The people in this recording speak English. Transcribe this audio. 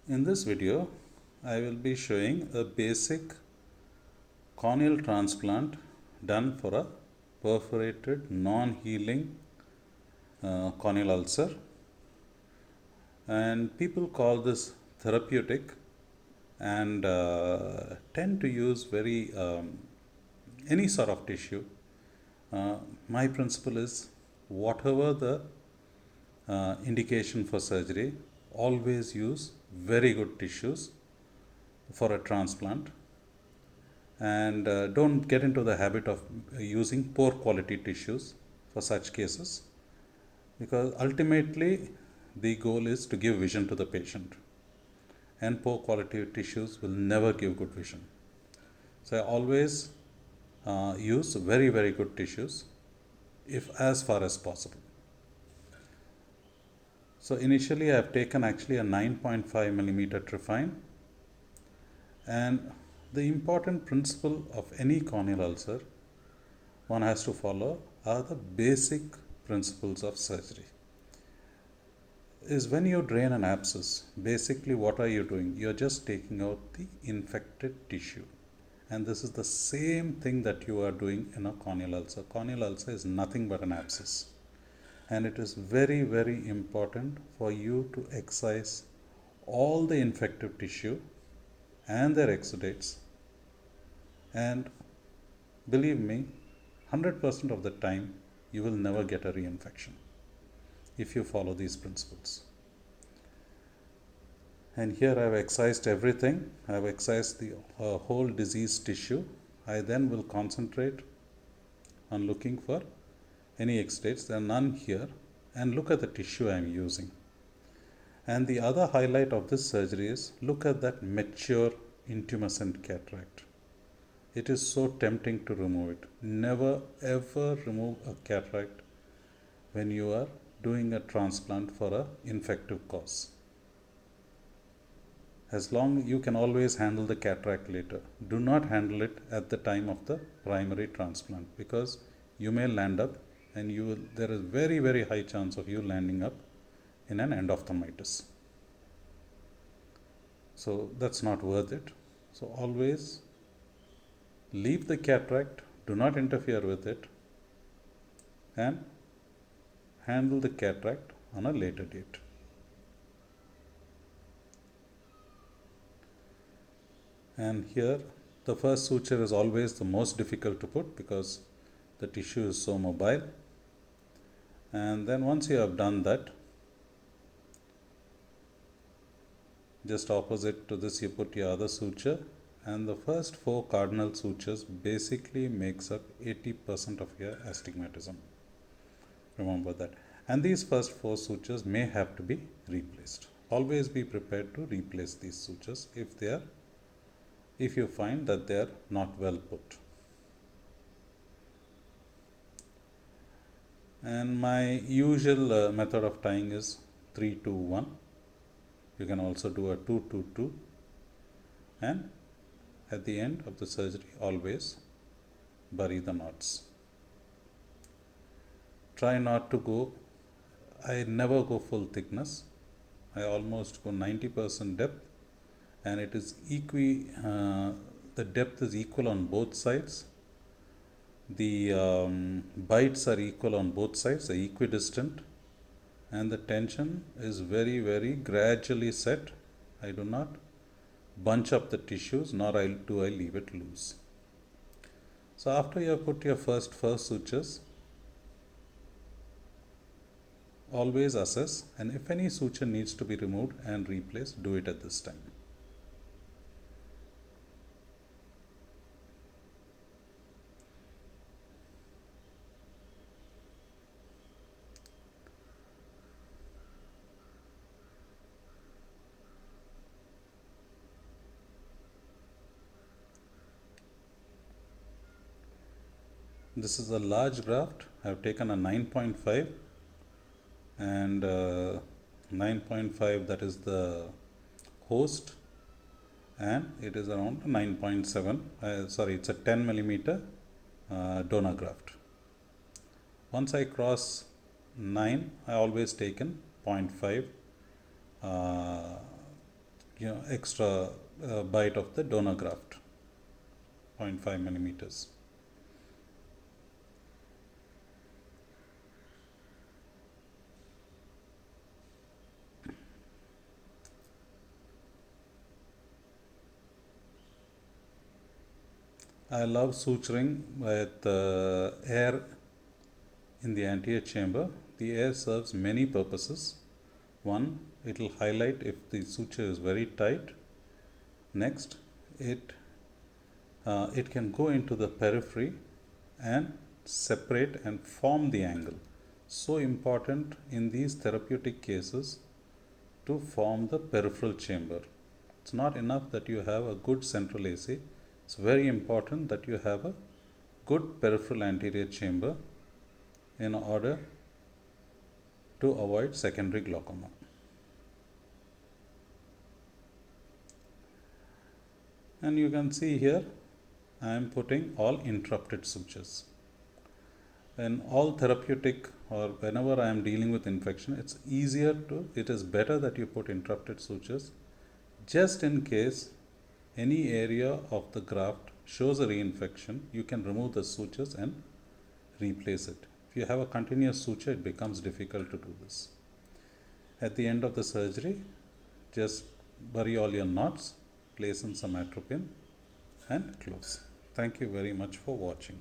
In this video, I will be showing a basic corneal transplant done for a perforated non-healing corneal ulcer, and people call this therapeutic and tend to use very any sort of tissue. My principle is whatever the indication for surgery, always use very good tissues for a transplant, and don't get into the habit of using poor quality tissues for such cases, because ultimately the goal is to give vision to the patient, and poor quality tissues will never give good vision. So I always use very good tissues if as far as possible. So initially I have taken actually a 9.5 millimeter Trifine, and the important principle of any corneal ulcer one has to follow are the basic principles of surgery. Is when you drain an abscess, basically what are you doing? You're just taking out the infected tissue. And this is the same thing that you are doing in a corneal ulcer. Corneal ulcer is nothing but an abscess. And it is very important for you to excise all the infective tissue and their exudates. And believe me, 100% of the time you will never get a reinfection if you follow these principles. And here I have excised everything. I have excised the whole diseased tissue. I then will concentrate on looking for any exudates. There are none here. And look at the tissue I am using. And the other highlight of this surgery is look at that mature intumescent cataract. It is so tempting to remove it. Never ever remove a cataract when you are doing a transplant for an infective cause. As long you can always handle the cataract later. Do not handle it at the time of the primary transplant, because you may land up and there is very high chance of you landing up in an endophthalmitis. So that's not worth it. So always leave the cataract, do not interfere with it, and handle the cataract on a later date. And here the first suture is always the most difficult to put because the tissue is so mobile. And then once you have done that, just opposite to this you put your other suture, and the first 4 cardinal sutures basically makes up 80% of your astigmatism. Remember that. And these first 4 sutures may have to be replaced. Always be prepared to replace these sutures if you find that they are not well put. And my usual method of tying is 3-2-1. You can also do a 2-2-2, and at the end of the surgery always bury the knots. Try not to go, I never go full thickness. I almost go 90% depth, and it is the depth is equal on both sides. The bites are equal on both sides, they're equidistant, and the tension is very gradually set. I do not bunch up the tissues, nor do I leave it loose. So after you have put your first 4 sutures, always assess, and if any suture needs to be removed and replaced, do it at this time. This is a large graft. I have taken a 9.5, and 9.5, that is the host, and it is around 9.7. It's a 10 millimeter donor graft. Once I cross 9, I always take in 0.5 extra bite of the donor graft, 0.5 millimeters. I love suturing with air in the anterior chamber. The air serves many purposes. One, it will highlight if the suture is very tight. Next, it can go into the periphery and separate and form the angle. So important in these therapeutic cases to form the peripheral chamber. It's not enough that you have a good central AC. It's very important that you have a good peripheral anterior chamber in order to avoid secondary glaucoma. And you can see here I am putting all interrupted sutures. In all therapeutic or whenever I am dealing with infection, it is better that you put interrupted sutures just in case any area of the graft shows a reinfection. You can remove the sutures and replace it. If you have a continuous suture, it becomes difficult to do this. At the end of the surgery, just bury all your knots, place in some atropine and close. Thank you very much for watching.